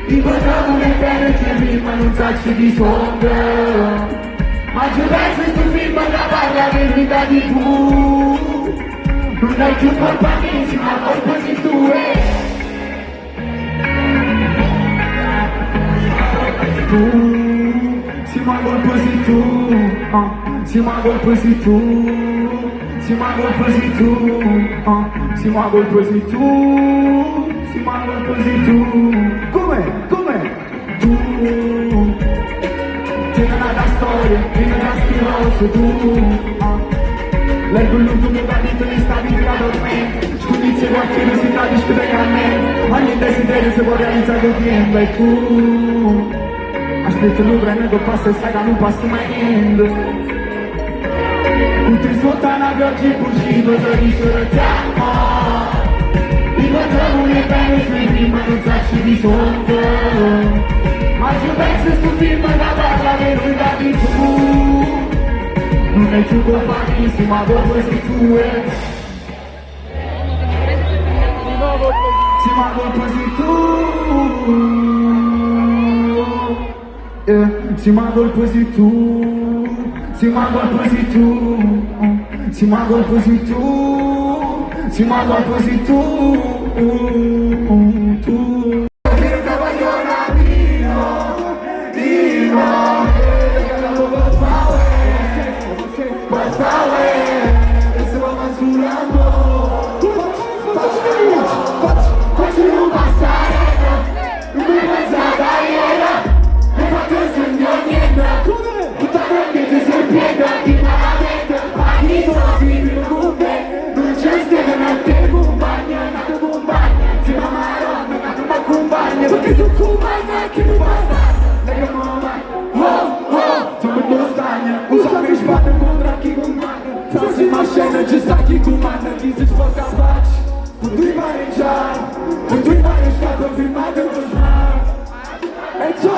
Incontriamo le pene TV ma non sacci di sonno. Ma giù verso sto film da parlare di vita di tu. Non hai più colpa mia, ma colpa di tu siamo a colpo sei tu, siamo a colpo sei tu, siamo a colpo sei tu, siamo a colpo sei tu, siamo a colpo sei tu. Come? Tu tieni una storia, tieni una stilosa tu. Leggo l'ultimo mio partito di stavi della dormente. Scudizie qualche curiosità di scrivere a me. Ogni desiderio si può realizzare con tempo e tu aspetta lui prende che passa e sai che non passa mai niente. Tutti sotto una pioggia in cucito se dicono chiamo. Incontriamo le belle sui film non sacci di sotto. Ma ci penso sto film da parla che non da di tu. Non è più colpanissimo, ma dopo sei tu sì, ma dopo sei tu. Si ma colpo sei tu, si ma colpo sei tu, si ma colpo sei tu, si ma colpo sei tu, tu. Perché tu compagna che non basta. Lega mamma, siamo in Bostagna. Usami il spada contro chi comanda. Prossima scena ci sta chi comanda. Chi si sbocca a faccia. Non devi maneggiare. Non devi maneggiare, ho firmato lo smart. E ciò,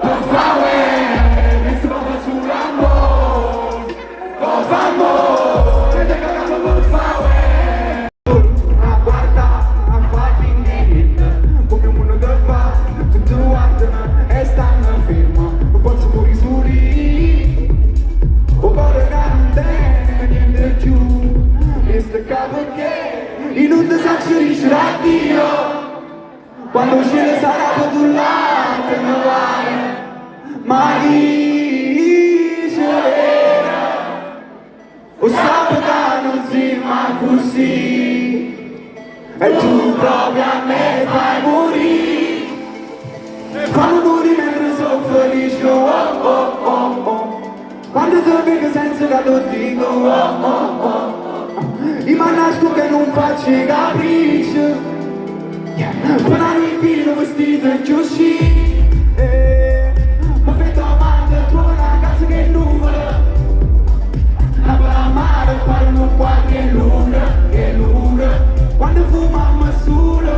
per fare, mi stavo sull'amore. Per favore, mi regalato per fare. Quando ce ne sarà potullata non vai, ma dicevera o sabato non si ma così e tu proprio a me fai morire, quando morire mentre sono felice, quando ti vedo senza che lo dico, ma nasco che non faccio capriccio. Parlare in vino vestito e chiusci ma fetto amante tu una casa che nuvola la bella mare parlano qualche luna quando fumiamo solo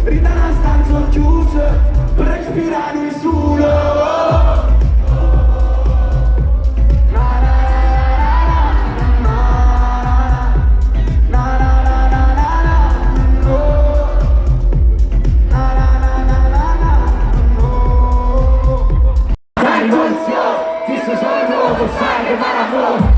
rida una stanza chiusa per respirare il solo.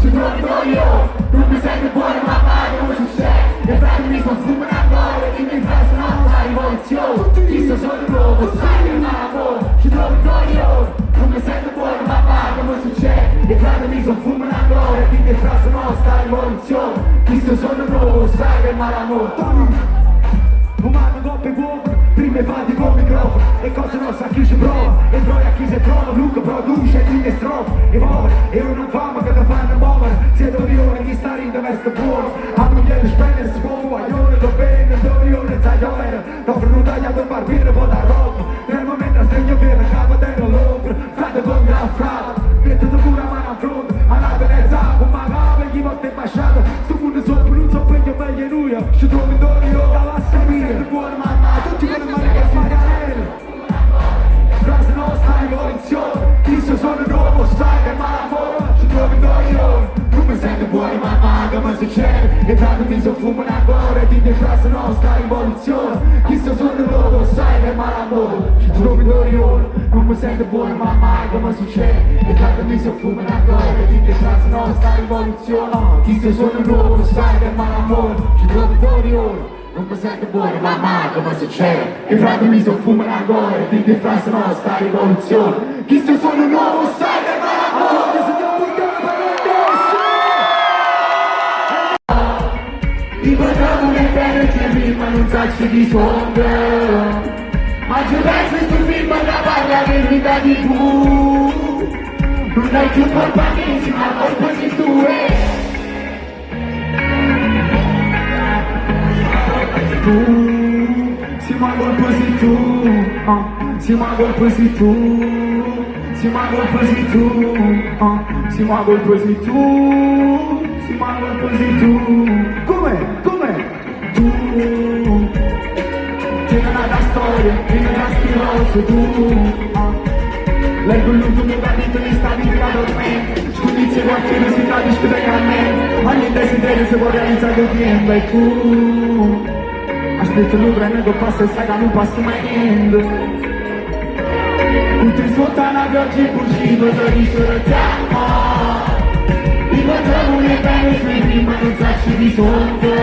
Ci trovo io, non mi sento buono ma pago come succede. E frate mi sto fumando e dimmi frase no, la rivoluzione. Chissà sono nuovo, sai che m'amore. Ci trovo io, non mi sento buono ma pago come succede. E frate mi sto fumando e dimmi frase no, sta rivoluzione. Chissà sono nuovo, sai che m'amore. Fumando coppe uova, prime fatti con microfono. E cosa non sa chi ci prova, e troia chi si trova. Luca produce quindi strofe, e muove, e io non famo che ti fanno muovere. Siete orione, chi sta ridendo e sta buono. A non glielo spende, si può guaglione, do bene, do orione, sai io t'offro un tagliato un barbino, poi da roba. Nel momento a stregno viene, capo dentro l'ombra. Frate con la frata, mettete pure a mano a fronte. A venezza, con magave, gli volte basciato. Sto mondo sopra, non so peggio meglio lui. Ci trovo in dorio, dalla sapere. Buona mamma, tutti con le mani che sbagliare. Frase nostra rivoluzione, chissà sono nuovo, sai che m'amore. Ci trovo in dorio, non mi sento buoni mamma, che mi succede. E frate mi soffumano ancora e ti defrasa nostra rivoluzione. Chi sto sono loro, sai che malamore. Ci trovi d'Orione, non mi sento buono ma mai come succede. E frate mi soffumano ancora e ti defrasa nostra rivoluzione. Chi sto sono loro, sai che malamore. Ci trovi d'Orione, non mi sento buono ma mai come succede. E frate mi soffumano ancora e ti defrasa nostra rivoluzione. Chi sto sono loro, sai che malamore. Ricordiamo che bene c'è prima non sacci di sonde. Ma ci penso in sto film che parla di vita di tu. Non hai più colpa mia, ma colpa sei tu. Si ma colpa sei tu. Si ma colpa sei tu. Si ma colpa sei tu. Si ma colpa sei tu. Si ma colpa sei tu. Come? Tu tieni una storia, tieni una stilosa tu. Leggo l'ultimo capitolo di sta vita dormente. Scondizie qualche si tradisce da canne. Ogni desiderio si può realizzare il tempo. E tu aspetta l'ucraina che passa e sai che non passa mai niente. Tutti sotto pioggia impulsiva si dicono già. Ricordiamo le bene sui film non sacci di sonde.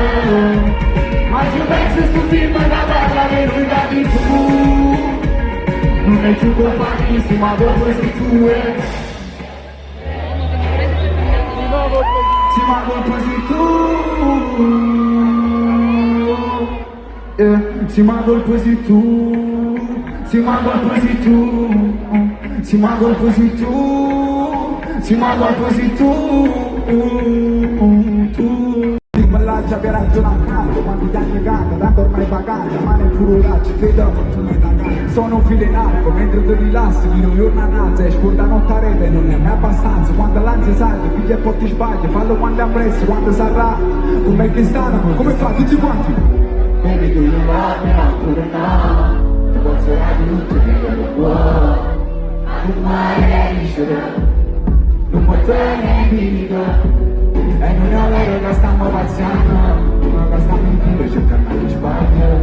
Ma ci penso sto film che parla di verità di tu. Non è più colpanissima, ma colpa sei tu. Sì, ma colpa sei tu. Sì, ma colpa sei tu. Sì, ma colpa sei tu. Sì, ma colpa sei tu. Sì, ma colpa sei tu. La già per ragionare, quando ti hai negato, tanto ormai pagata, ma nel puro raggio, vedo, sono un filo in arco, mentre ti rilassi, fino a giorno a naso, e scorda notte a rete, non è mai abbastanza, quando l'ansia salta, piglia e poi ti sbagli, fallo quando è appresso, quando sarà, com'è che stanno, come fa tutti quanti? Baby, tu non vai, ancora no, ti posso dare tutto che lo può, non mai riuscire, non puoi tenere vita. E non è vero che stiamo passando, ma che stiamo in filo cercando di sbagliare.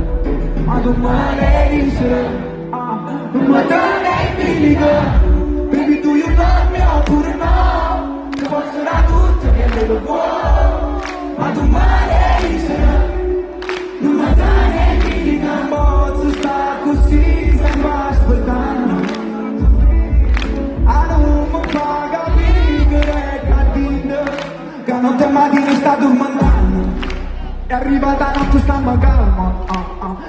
Ma domani dice, non mi torna in bilico. Baby tu io non mi oppure no. Ti posso dare tutto che lo può. Ma domani dice, non mi torna in bilico. Non posso stare così, stiamo aspettando. Non mi fa capire che è cattivo. Che notte mattina sta dormendo. È arrivata la notte stiamo calma.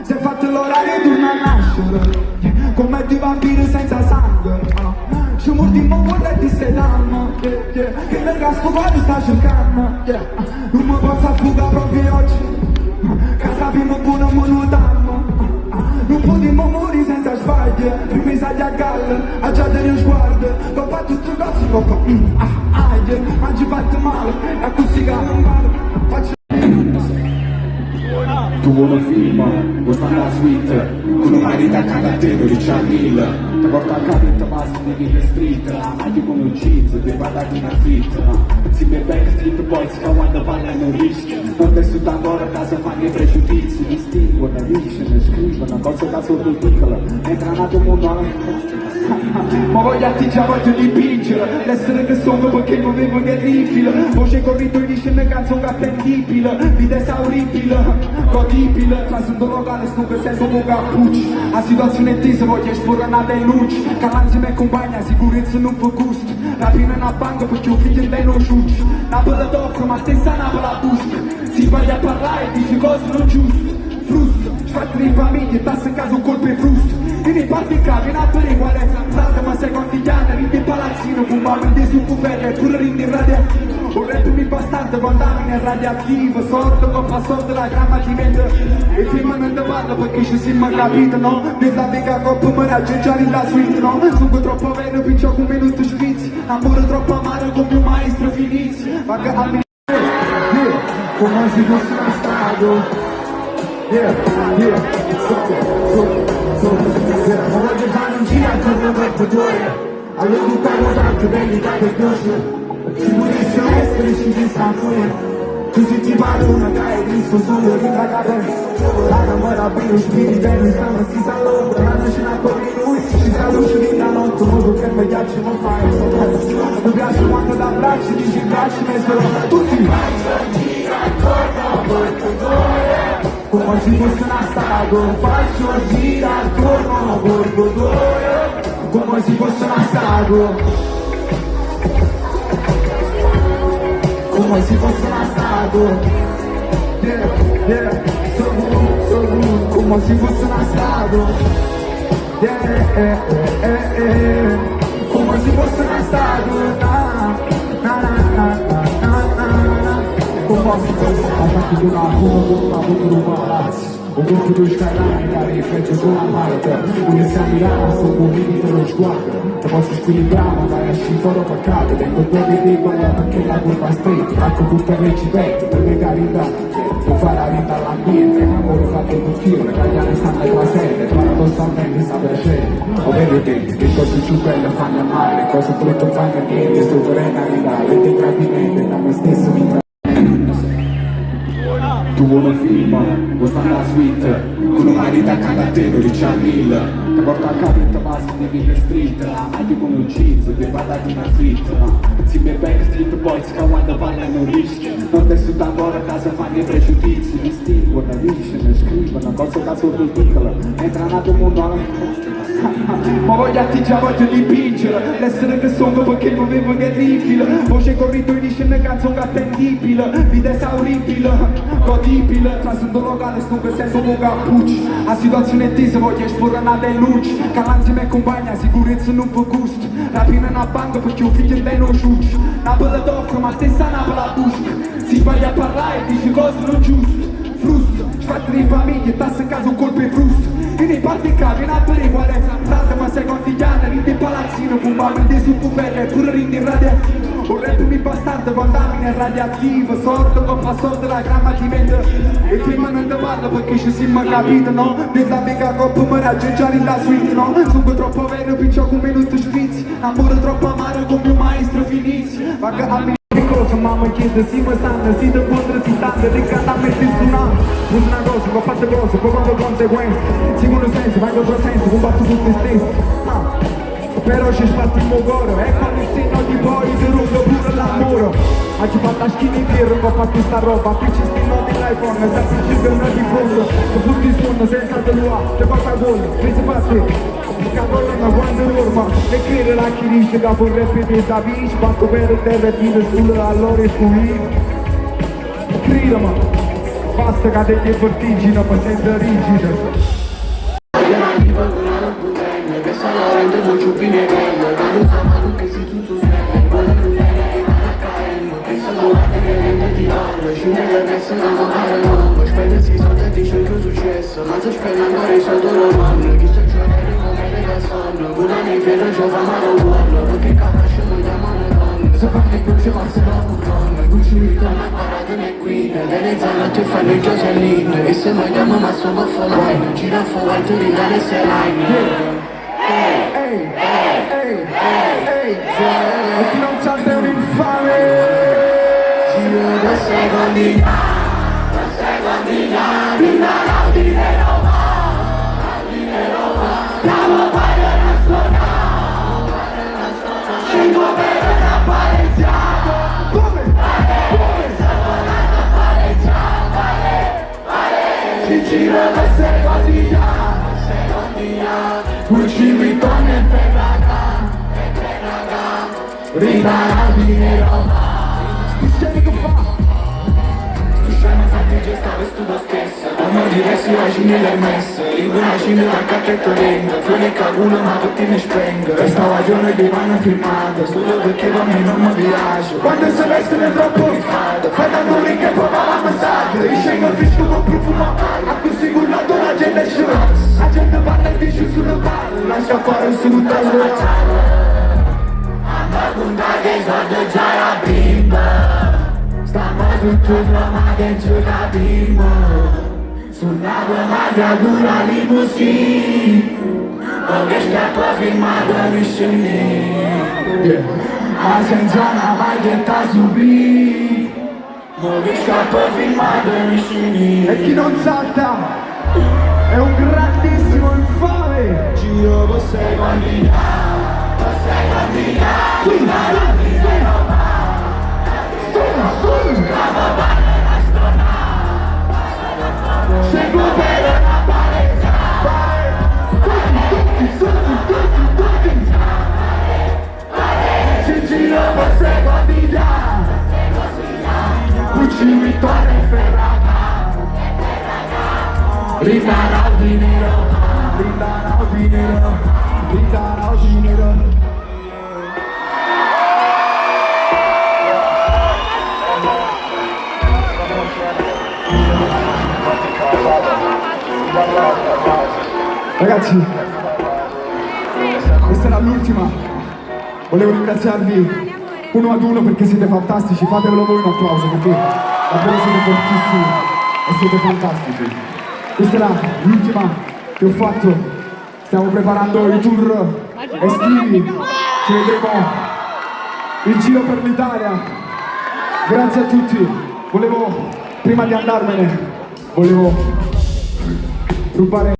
Si è fatto l'orario e torna a nascere. Come di vampiri senza sangue. Ci mordiamo quando ti sedano. Che nel sto cuore sta cercando. Non mi posso affugare proprio oggi. Che sappiamo buono ma non danno. Non potremmo morire senza sbagli. Prima i saggi a galla, a già delle sguardo. Papà tutto così, papà. Ma ci fate male, è così che non vale. Faccio tu vuoi film, vuoi stare alla suite. Con una marita accanto a te, 12 anni. Ti porta a casa e ti passa di Ville Street. Anche come un cheese, ti guarda in una fit. Si beve Street Boys che quando parlano rischio. Non tessuto ancora a casa fanno i pregiudizi. Distinguono, dicono, scrivono cose da sotto il piccolo. Entra nato mondo ma voglio attingere, voglio dipingere. L'essere che sono perché non vivo terribile. Voce corrito e dice una canzone attendibile. Vita esauribile, godibile. Tra sotto locale sto che senso un cappuccio. La situazione è tesa, voglio esporre nata in luce. Che l'ansia mi accompagna, sicurezza non fa gusto. La prima è una banca perché un figlio in te non giudice. Una bella d'offro ma stessa una bella busca. Si sbaglia a parlare e dice cose non giuste. Frusto, sfatti di famiglia, tassa in casa un colpo e frusto. Vieni parti in capo, in atto di quale frase, ma sei quotidiana, rindi in palazzino, fumavano su cuferre, pure rindi in radioattivo. Un rap mi bastante, contamine radioattivo, sordo, con fa sordo, la gramma diventa. E film non te parlo perché ci siamo capito, no? Nella mega coppa mi raggiungere la suite, no? Sono troppo vero, piccio con minuto svizi, amore troppo amaro come un maestro finizio. Ma che a me, come si fosse uno stato. Yeah, ma voglio fare un giro attorno al portone. Allora buttavo tanto bene da per dosso. Si potessero essere ci pensano. Tu sei Mi pare una cae Cristo solo rintracate. Raga mă rabin un spirit de înseamnă si sală. Rană și înapoi lui și tra luce din la notte. Mă duc că mă ia ce mă fac. Mi piace quando la bracci dici bracci ne sono tutti. Come se fosse una statua, faccio gira attorno a Borgodoio. Come se fosse una statua. Come se fosse una statua. Yeah, yeah, so good, come se fosse una statua. Yeah, come se fosse una statua. Na, na, na, na, na, na, na. Come se fosse una statua. O corpo dos canais, da frente com a marca. Polícia a mirar, sou bonito e não sguarda. Te posso squilibrare, ma vai a scifare per capo. Tengo due di quella perché la curva stretta. Tacco tutte le civette, per legare in dato. Non fare la vita all'ambiente, amore fatto con tiro. Le italiane stanno ai quaselle, paradossalmente sta piacendo. O vedi te, le cose più belle fanno male, le cose brutte fanno niente. Sto vorrei arrivare, vedi tradimento, da me stesso mi tu vuoi un film, vuoi stare alla suite. Con un'umanità accanto a te, non dici a mille. Ti porto a capo e ti passi di Ville Street. Anche come un cheese, ti guardati una fritta. Si beve Backstreet Boys che quando parlano rischi. Non te su tambora a casa fanno i pregiudizi. Distinguono, dicono, scrivono, cose caso ridicole. Entrano a tuo mondo alla ma voglio attiggiare, voglio dipingere. L'essere che sono perché non avevo terribile. Voce corrito e dice una canzone attendibile. Vita esauribile, godibile. Trasando locale, sto che senso un cappuccio. A situazione tesa voglio esporre una delle luci. Che l'ansia mi accompagna, sicurezza non può gusto. Rapina una banca perché un figlio in non giuccio. Una bella d'offro ma stessa una bella busca. Si sbaglia a parlare e dice cose non giuste. Frusto, sfatti di famiglia, tasse a casa un colpo e frusto. E nei parti capi, in alto riguardo frate ma sei contigliana, rindi in palazzino, fumavo in su ferro e pure rindi in radioattivo. Un rap mi bastante, contamine radioattivo, sordo con fa sordo la gramma diventa. E prima non te parlo perché ci siamo capito, no? Nella mega coppa mi raggiungere la suite, no? Sono troppo vero, piccio con minuto sfizi. Amore troppo amaro come un maestro finizio. Vaga a me cosa, mamma chiede, si mi sanno, si te potrà, si stanno, ricata a mettere su una cosa, va fatte cose, poi quando conseguenze. Sicuro senso, vai contro senso, combatto su te stesso. Però ci sbatti il mio cuore, e quando il senno di poi ti rubo pure l'amore. Oggi fatto la schina in tiro, ho fatto sta roba, qui ci stiamo dell'iPhone, sempre il giorno di fondo. Ho tutto il suono senza delua, che passa con, che si fa te. Il capolino quando urma, e crede la chirisce, che vorrei vedere da bici, batto per il terra e vive sulle allora e qui. Crida ma, basta che te vertigine, ma senza rigide. Che sono rende mucho bine bello, da non sa ma che si tutto sveglia, quello che viene che non accaendo, che sono guardate che rende di danno, ci nelle messe non va male non, spende si soldi e dice che è successo, ma se spende ancora i soldi non vanno, chi sta giocando come le canzoni, con anni in fiera ci fa male un buono, perché capace non chiamano donne, se fa che non ci passa da un donne, qui ci ritorna a parate le guide, delle zanotte fanno i Joselline, e se noi diamo ma sono offline, gira fuori tu rimane se line. E chi non salta è un infame. Giro da secondi, dinero va, bravo guarda una suona, scengo per una paleggiata. Come? Si gira da secondi, Gucci Vuitton e Ferragamo, ridara dinero. Sti scemi che fa? Sti scemi fatti gestare sto lo stesso. Uno diversi ragini l'hermes, in una cina da cappetto lento. Fuori cagulo ma tutti mi spengo. Questa guaglione di vanno filmato, solo perché da me non mi piace. Quando si vestono troppo rifato, fai da noi che poi va la massaggio. Io scendo il fisco con profumo, a così cullato la gente sciola. La gente parla e dice sulle palle, lascia fare su tutta la Andando che i soldi già la bimba. Stiamo tutto ma dentro la bimba. Sulla magliatura limousine, o che scappa firmato mi scendi. Ma senza una maglietta subì. Muovi scappo filmato vicini. E chi non salta è un grandissimo infame. Giro con 6 bambini. Seguo per una palezza. Si giro con 6 bambini. Pucci, Vittoria e Ferrata. Rindanao di nero. Rindanao di nero. Rindanao di nero. Ragazzi, questa era l'ultima. Volevo ringraziarvi uno ad uno perché siete fantastici. Fatevelo voi un applauso perché davvero siete fortissimi e siete fantastici. Questa era l'ultima che ho fatto. Stiamo preparando i tour estivi. Ci vedremo in giro per l'Italia. Grazie a tutti. Volevo, prima di andarmene, volevo rubare